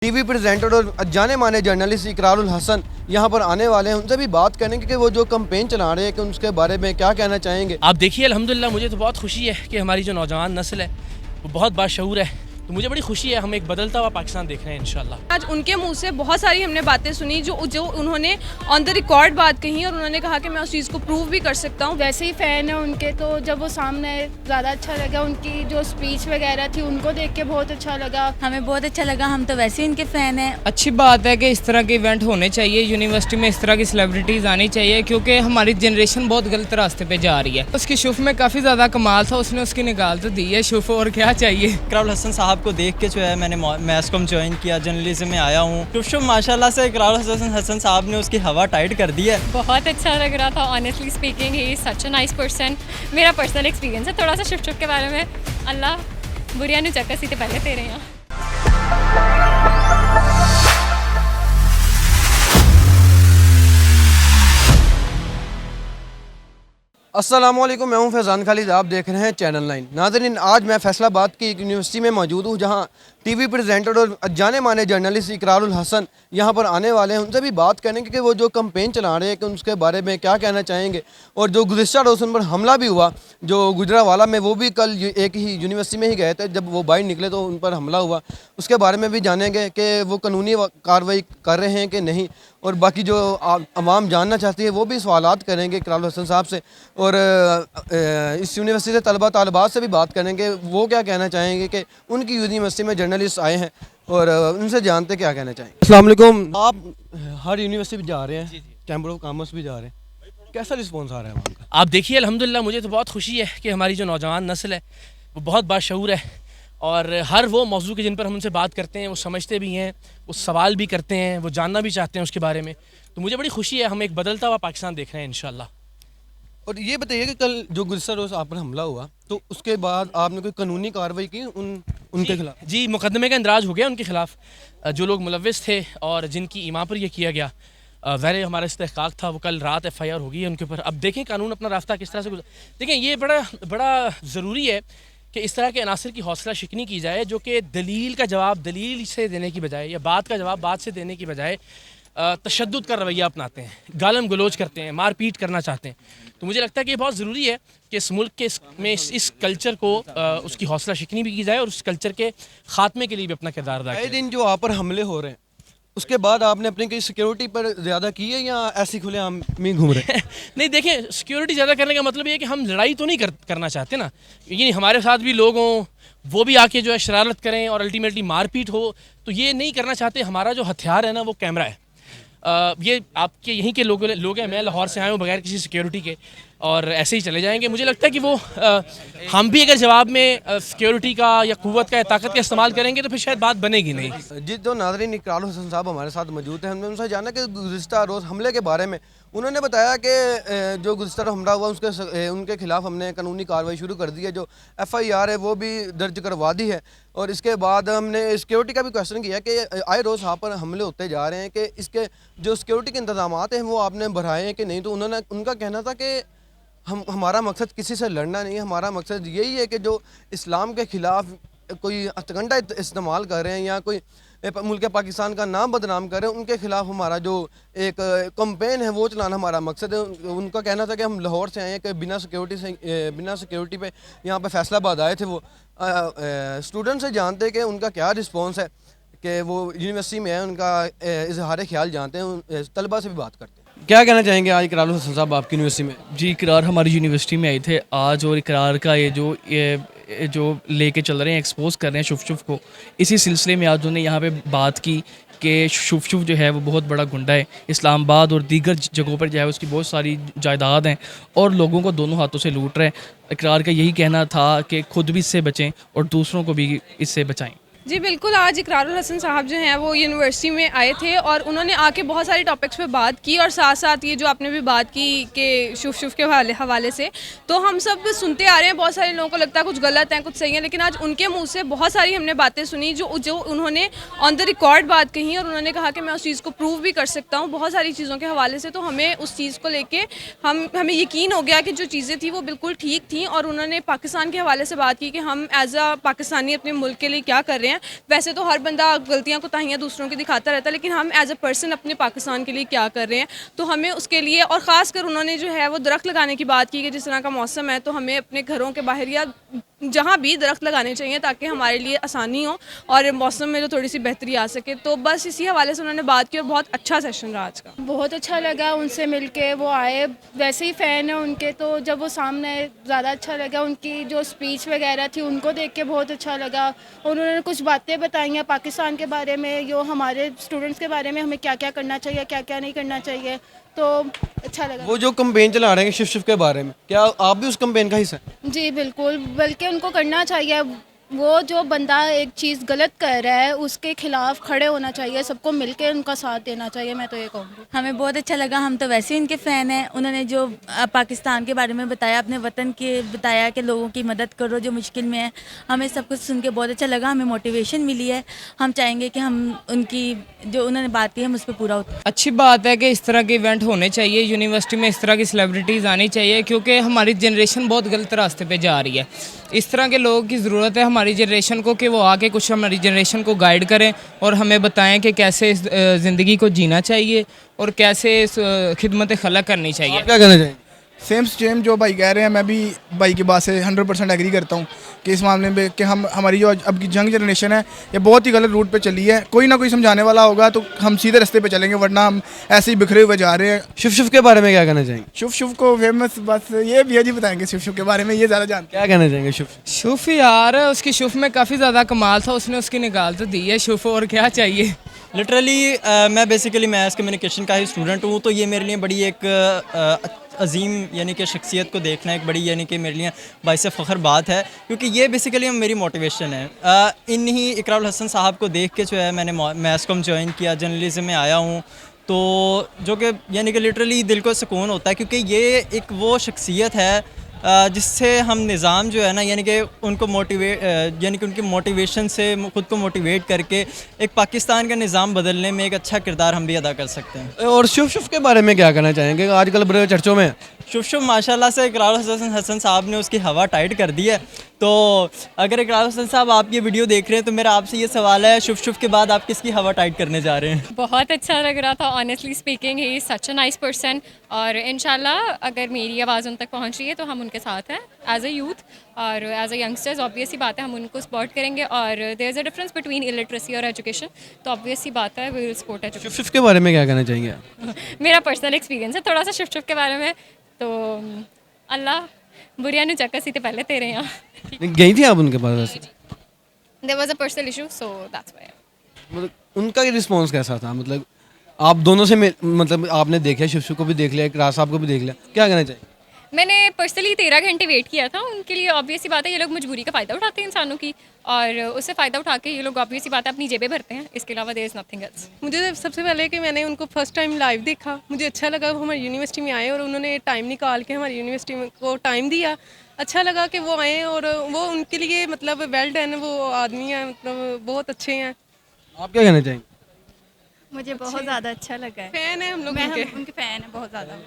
TV presenter और जाने माने जर्नलिस्ट इकरारुल हसन यहाँ पर आने वाले हैं। उनसे भी बात करेंगे कि वो जो कैंपेन चला रहे हैं कि उसके बारे में क्या कहना चाहेंगे। आप देखिए अल्हम्दुलिल्लाह मुझे तो बहुत खुशी है कि हमारी जो नौजवान नस्ल है वो बहुत बाशऊर है। तो मुझे बड़ी खुशी है, हम एक बदलता हुआ पाकिस्तान देख रहे हैं इंशाल्लाह। आज उनके मुंह से बहुत सारी हमने बातें सुनी जो उन्होंने ऑन द रिकॉर्ड बात कही और उन्होंने कहा कि मैं उस चीज़ को प्रूव भी कर सकता हूँ। वैसे ही फ़ैन है उनके, तो जब वो सामने आए ज़्यादा अच्छा लगा। उनकी जो स्पीच वगैरह थी उनको देख के बहुत अच्छा लगा। हमें बहुत अच्छा लगा, हम तो वैसे ही उनके फ़ैन हैं। अच्छी बात है कि इस तरह के इवेंट होने चाहिए, यूनिवर्सिटी में इस तरह की सेलिब्रिटीज़ आनी चाहिए, क्योंकि हमारी जनरेशन बहुत गलत रास्ते पे जा रही है। उसकी शुफ में काफ़ी ज़्यादा कमाल था, उसने उसकी निकाल तो दी है शुफ, और क्या चाहिए। इकरारुल हसन साहब को देख के जो है मैंने मैथ्स कॉम ज्वाइन किया, जर्नलिज्म में आया हूँ। शुभ माशाल्लाह से इकरारुल हसन साहब ने उसकी हवा टाइट कर दी है। बहुत अच्छा लग रहा था, honestly speaking he is such a nice person. मेरा पर्सनल एक्सपीरियंस है थोड़ा सा शुभ के बारे में। अल्लाह बुरिया नु चक्कर सीधे पहले तेरे यहाँ। अस्सलामुअलैकुम, मैं हूं फैज़ान खालिद, आप देख रहे हैं चैनल 9। नाज़रीन, आज मैं फैसलाबाद की एक यूनिवर्सिटी में मौजूद हूं जहां टीवी प्रेजेंटर और जाने माने जर्नलिस्ट इकरारुल हसन यहां पर आने वाले हैं। उनसे भी बात करेंगे कि वो जो कैंपेन चला रहे हैं कि उसके बारे में क्या कहना चाहेंगे। और जो गुज़िश्ता रोज़ उन पर हमला भी हुआ जो गुजरावाला में, वो भी कल एक ही यूनिवर्सिटी में ही गए थे, जब वो बाहर निकले तो उन पर हमला हुआ। उसके बारे में भी जानेंगे कि वो कानूनी कार्रवाई कर रहे हैं कि नहीं। और बाकी जो आवाम जानना चाहती है वो भी सवालात करेंगे इकरारुल हसन साहब से। और इस यूनिवर्सिटी से तलबा तालिबात से भी बात करेंगे, वो क्या कहना चाहेंगे कि उनकी यूनिवर्सिटी में जर्नलिस्ट आए हैं और उनसे जानते क्या कहना चाहेंगे। अस्सलाम वालेकुम, आप हर यूनिवर्सिटी जा रहे हैं, चैम्बर ऑफ कॉमर्स भी जा रहे हैं, कैसा रिस्पॉन्स आ रहा है वहाँ का? आप देखिए अल्हम्दुलिल्लाह मुझे तो बहुत खुशी है कि हमारी जो नौजवान नस्ल है वो बहुत बाशऊर है और हर वो मौजू के जिन पर हम उनसे बात करते हैं वो समझते भी हैं, वो सवाल भी करते हैं, वो जानना भी चाहते हैं उसके बारे में। तो मुझे बड़ी खुशी है, हम एक बदलता हुआ पाकिस्तान देख रहे हैं इंशाल्लाह। और ये बताइए कि कल जो गुज़िश्ता रोज़ आप पर हमला हुआ तो उसके बाद आपने कोई कानूनी कार्रवाई की उनके खिलाफ? जी, मुकदमे का इंदराज हो गया उनके खिलाफ। जो लोग मुलव्विस थे और जिनकी ईमा पर यह किया गया, वैसे हमारा इस्तेहकाक था, वो कल रात FIR हो गई है उनके ऊपर। अब देखें कानून अपना रास्ता किस तरह से देखें, ये बड़ा ज़रूरी है कि इस तरह के अनासर की हौसला शिकनी की जाए जो कि दलील का जवाब दलील से देने की बजाय या बात का जवाब बात से देने की बजाय तशद्दुद का रवैया अपनाते हैं, गालम गलोच करते हैं, मारपीट करना चाहते हैं। तो मुझे लगता है कि ये बहुत ज़रूरी है कि इस मुल्क के इस कल्चर को उसकी हौसला शिकनी भी की जाए और उस कल्चर के ख़ात्मे के लिए भी अपना किरदार अदा किया। दिन जो आप पर हमले हो रहे हैं उसके बाद आपने अपनी कोई सिक्योरिटी पर ज़्यादा की है या ऐसे खुले आम में घूम रहे हैं? नहीं, देखें, सिक्योरिटी ज़्यादा करने का मतलब ये है कि हम लड़ाई तो नहीं करना चाहते ना, लेकिन हमारे साथ भी लोग हों, वो भी आके जो है शरारत करें और अल्टीमेटली मारपीट हो, तो ये नहीं करना चाहते। हमारा जो हथियार है ना वो कैमरा है। ये आपके यहीं के लोग हैं, मैं लाहौर से आया हूँ बगैर किसी सिक्योरिटी के, और ऐसे ही चले जाएंगे। मुझे लगता है कि वो हम भी अगर जवाब में सिक्योरिटी का या कुव्वत का या ताकत का इस्तेमाल करेंगे तो फिर शायद बात बनेगी नहीं। जी, तो नाज़रीन, इकरारुल हसन साहब हमारे साथ मौजूद हैं। हमने उनसे जाना कि गुज़िश्ता रोज़ हमले के बारे में। उन्होंने बताया कि जो गुज़िश्ता रोज़ हमला हुआ उनके खिलाफ हमने कानूनी कार्रवाई शुरू कर दी है, जो FIR है वो भी दर्ज करवा दी है। और इसके बाद हमने सिक्योरिटी का भी क्वेश्चन किया कि आए रोज़ यहाँ पर हमले होते जा रहे हैं कि इसके जो सिक्योरिटी के इंतजाम हैं वो आपने बढ़ाए हैं कि नहीं। तो उनका कहना था कि हमारा मकसद किसी से लड़ना नहीं है, हमारा मकसद यही है कि जो इस्लाम के ख़िलाफ़ कोई हथकंडा इस्तेमाल कर रहे हैं या कोई मुल्क पाकिस्तान का नाम बदनाम कर रहे हैं, उनके खिलाफ हमारा जो एक कैंपेन है वो चलाना हमारा मकसद है। उनका कहना था कि हम लाहौर से आए हैं कि बिना सिक्योरिटी पे यहाँ पे फैसलाबाद आए थे। वो स्टूडेंट से जानते हैं कि उनका क्या रिस्पॉन्स है, कि वो यूनिवर्सिटी में है, उनका इजहार ख्याल जानते हैं। तलबा से भी बात करते हैं। क्या कहना चाहेंगे आज इकरारुल हसन साहब आपकी यूनिवर्सिटी में? जी, इकरार हमारी यूनिवर्सिटी में आए थे आज, और इकरार का ये जो लेके चल रहे हैं, एक्सपोज कर रहे हैं शुफ को। इसी सिलसिले में आज उन्होंने यहाँ पे बात की कि शुफ जो है वो बहुत बड़ा गुंडा है। इस्लामाबाद और दीगर जगहों पर जो है उसकी बहुत सारी जायदाद हैं और लोगों को दोनों हाथों से लूट रहे हैं। इकरार का यही कहना था कि खुद भी इससे बचें और दूसरों को भी इससे बचाएं। जी बिल्कुल, आज इकरारुल हसन साहब जो हैं वो यूनिवर्सिटी में आए थे और उन्होंने आके बहुत सारे टॉपिक्स पे बात की, और साथ साथ ये जो आपने भी बात की कि शुफ के हवाले से, तो हम सब सुनते आ रहे हैं। बहुत सारे लोगों को लगता है कुछ गलत है कुछ सही है, लेकिन आज उनके मुंह से बहुत सारी हमने बातें सुनी जो उन्होंने ऑन द रिकॉर्ड बात कही और उन्होंने कहा कि मैं उस चीज़ को प्रूव भी कर सकता हूँ बहुत सारी चीज़ों के हवाले से। तो हमें उस चीज़ को लेके हमें यकीन हो गया कि जो चीज़ें थी वो बिल्कुल ठीक थी। और उन्होंने पाकिस्तान के हवाले से बात की कि हम एज अ पाकिस्तानी अपने मुल्क के लिए क्या कर रहे हैं, रहे हैं। वैसे तो हर बंदा गलतियाँ कोताहियाँ दूसरों की दिखाता रहता है, लेकिन हम एज अ पर्सन अपने पाकिस्तान के लिए क्या कर रहे हैं, तो हमें उसके लिए, और ख़ासकर उन्होंने जो है वो दरख्त लगाने की बात की कि जिस तरह का मौसम है तो हमें अपने घरों के बाहर या जहाँ भी दरख्त लगाने चाहिए ताकि हमारे लिए आसानी हो और मौसम में जो थोड़ी सी बेहतरी आ सके। तो बस इसी हवाले से उन्होंने बात की और बहुत अच्छा सेशन रहा आज का। बहुत अच्छा लगा उनसे मिलके, वो आए, वैसे ही फ़ैन है उनके, तो जब वो सामने ज़्यादा अच्छा लगा। उनकी जो स्पीच वगैरह थी उनको देख के बहुत अच्छा लगा। उन्होंने कुछ बातें बताई हैं पाकिस्तान के बारे में, जो हमारे स्टूडेंट्स के बारे में, हमें क्या क्या करना चाहिए, क्या क्या नहीं करना चाहिए, तो अच्छा लगा। वो जो कैंपेन चला रहे हैं शिफ्ट शिफ्ट के बारे में, क्या आप भी उस कैंपेन का हिस्सा हैं? जी बिल्कुल, बल्कि उनको करना चाहिए। वो जो बंदा एक चीज़ गलत कर रहा है उसके खिलाफ खड़े होना चाहिए, सबको मिलकर उनका साथ देना चाहिए, मैं तो ये कहूँगी। हमें बहुत अच्छा लगा, हम तो वैसे ही उनके फ़ैन हैं। उन्होंने जो पाकिस्तान के बारे में बताया, अपने वतन के बताया कि लोगों की मदद करो जो मुश्किल में है, हमें सब कुछ सुन के बहुत अच्छा लगा, हमें मोटिवेशन मिली है। हम चाहेंगे कि हम उनकी जो उन्होंने बात की हम उस पर पूरा उतरें। अच्छी बात है कि इस तरह के इवेंट होने चाहिए, यूनिवर्सिटी में इस तरह की सेलिब्रिटीज़ आनी चाहिए, क्योंकि हमारी जनरेशन बहुत गलत रास्ते पे जा रही है। इस तरह के लोगों की ज़रूरत है हमारी जनरेशन को कि वो आके कुछ हमारी जनरेशन को गाइड करें और हमें बताएं कि कैसे इस ज़िंदगी को जीना चाहिए और कैसे इस खिदमत खला करनी चाहिए। आप क्या कहना चाहेंगे? सेम जो भाई कह रहे हैं, मैं भी भाई की बात से 100% एग्री करता हूँ कि इस मामले में कि हमारी जो अब की यंग जनरेशन है ये बहुत ही गलत रूट पे चली है। कोई ना कोई समझाने वाला होगा तो हम सीधे रास्ते पे चलेंगे, वरना हम ऐसे ही बिखरे हुए जा रहे हैं। शिफ्ट शिफ्ट के बारे में क्या कहना चाहेंगे? शुभ को फेमस बस ये भैया जी बताएंगे शिव के बारे में, ये ज़्यादा जानते क्या कहना चाहेंगे शिफ्ट? शुफ यार, उसकी शुफ में काफ़ी ज़्यादा कमाल था, उसने उसकी निकाल तो दी है। शुफ और क्या चाहिए। लिटरली मैं बेसिकली मैथ कम्युनिकेशन का ही स्टूडेंट हूँ, तो ये मेरे लिए बड़ी एक अजीम यानी कि शख्सियत को देखना एक बड़ी यानी कि मेरे लिए बाइस फ़ख्र बात है, क्योंकि ये बेसिकली मेरी मोटिवेशन है। इन्हीं इकरारुल हसन साहब को देख के जो है मैंने मैथ्स कॉम ज्वाइन किया, जर्नलिज्म में आया हूँ, तो जो कि यानी कि लिटरली दिल को सुकून होता है, क्योंकि ये एक वो शख्सियत है जिससे हम निज़ाम जो है ना यानी कि उनको यानी कि उनकी मोटिवेशन से ख़ुद को मोटिवेट करके एक पाकिस्तान का निज़ाम बदलने में एक अच्छा किरदार हम भी अदा कर सकते हैं। और शिफ्ट शिफ्ट के बारे में क्या कहना चाहेंगे? आजकल बड़े चर्चों में है। शुभ माशाल्लाह से इकरारुल हसन साहब ने उसकी हवा टाइट कर दी है। तो अगर इकरारुल हसन साहब आप ये वीडियो देख रहे हैं तो मेरा आपसे ये सवाल है, शुभ के बाद आप किसकी हवा टाइट करने जा रहे हैं? बहुत अच्छा लग रहा था, honestly speaking he is such a nice person, और इंशाल्लाह अगर मेरी आवाज़ उन तक पहुंच रही है तो हम उनके साथ हैं एज अ यूथ और एज अ यंगस्टर्स। ऑब्वियस ही बात है हम उनको सपोर्ट करेंगे, और there is a difference between illiteracy और एजुकेशन, तो ऑब्वियस ही बात है we will support education. Shift shift के बारे में क्या कहना चाहेंगे? मेरा पर्सनल एक्सपीरियंस है थोड़ा सा शिफ्ट के बारे में, तो अल्लाह बुरिया नु चक्कर सी पहले तेरे यहाँ गई थी आप उनके पास वैसे? There was a personal issue, so that's why. मतलब उनका रिस्पांस कैसा था? मतलब आप दोनों से मतलब आपने देखा, शिफ्ट को भी देख लिया, इकरार साहब को भी देख लिया, क्या कहना चाहिए? मैंने पर्सनली 13 घंटे वेट किया था उनके लिए। ऑब्वियस ही बात है ये लोग मजबूरी का फ़ायदा उठाते हैं इंसानों की, और उससे फ़ायदा उठा के ये लोग ऑब्वियस ही बात है अपनी जेबें भरते हैं, इसके अलावा देयर इज़ नथिंग एल्स। मुझे सबसे पहले कि मैंने उनको फर्स्ट टाइम लाइव देखा, मुझे अच्छा लगा। वो हमारी यूनिवर्सिटी में आए और उन्होंने टाइम निकाल के हमारी यूनिवर्सिटी को टाइम दिया। अच्छा लगा कि वो आए, और वो उनके लिए मतलब वेल डन वो आदमी है, मतलब बहुत अच्छे हैं। आप क्या कहना चाहेंगे? मुझे बहुत ज़्यादा अच्छा लगा है, फ़ैन है हम लोग उनके। उनके फ़ैन है बहुत ज़्यादा।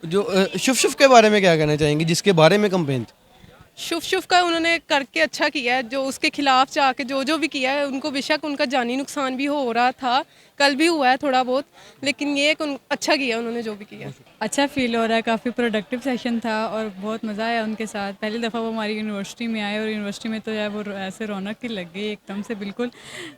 जो शिफ्ट शिफ्ट के बारे में क्या कहना चाहेंगे, जिसके बारे में कंपेन थी? शुभ शुभ का उन्होंने करके अच्छा किया है, जो उसके खिलाफ जाके जो भी किया है, उनको बेशक उनका जानी नुकसान भी हो रहा था, कल भी हुआ है थोड़ा बहुत, लेकिन ये अच्छा किया उन्होंने जो भी किया। अच्छा फील हो रहा है, काफ़ी प्रोडक्टिव सेशन था और बहुत मज़ा आया उनके साथ। पहली दफ़ा वो हमारी यूनिवर्सिटी में आए और यूनिवर्सिटी में तो यार वो ऐसे रौनक की लग गई एकदम से बिल्कुल,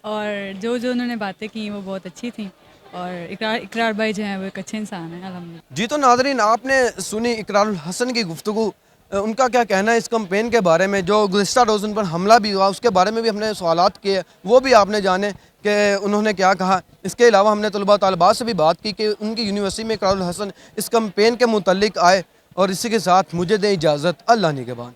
और जो उन्होंने बातें की वो बहुत अच्छी थी, और इकरार भाई जो हैं वो एक अच्छे इंसान हैं अल्हम्दुलिल्लाह। जी तो नाज़रीन, आपने सुनी इकरारुल हसन की गुफ्तगू, उनका क्या कहना है इस कैंपेन के बारे में। जो गुज़िश्ता रोज़ उन पर हमला भी हुआ उसके बारे में भी हमने सवालात किए, वो भी आपने जाने कि उन्होंने क्या कहा। इसके अलावा हमने तलबा तालिबात से भी बात की कि उनकी यूनिवर्सिटी में इकरारुल हसन इस कैंपेन के मुतल्लिक आए। और इसी के साथ मुझे दें इजाज़त, अल्लाह निगहबान।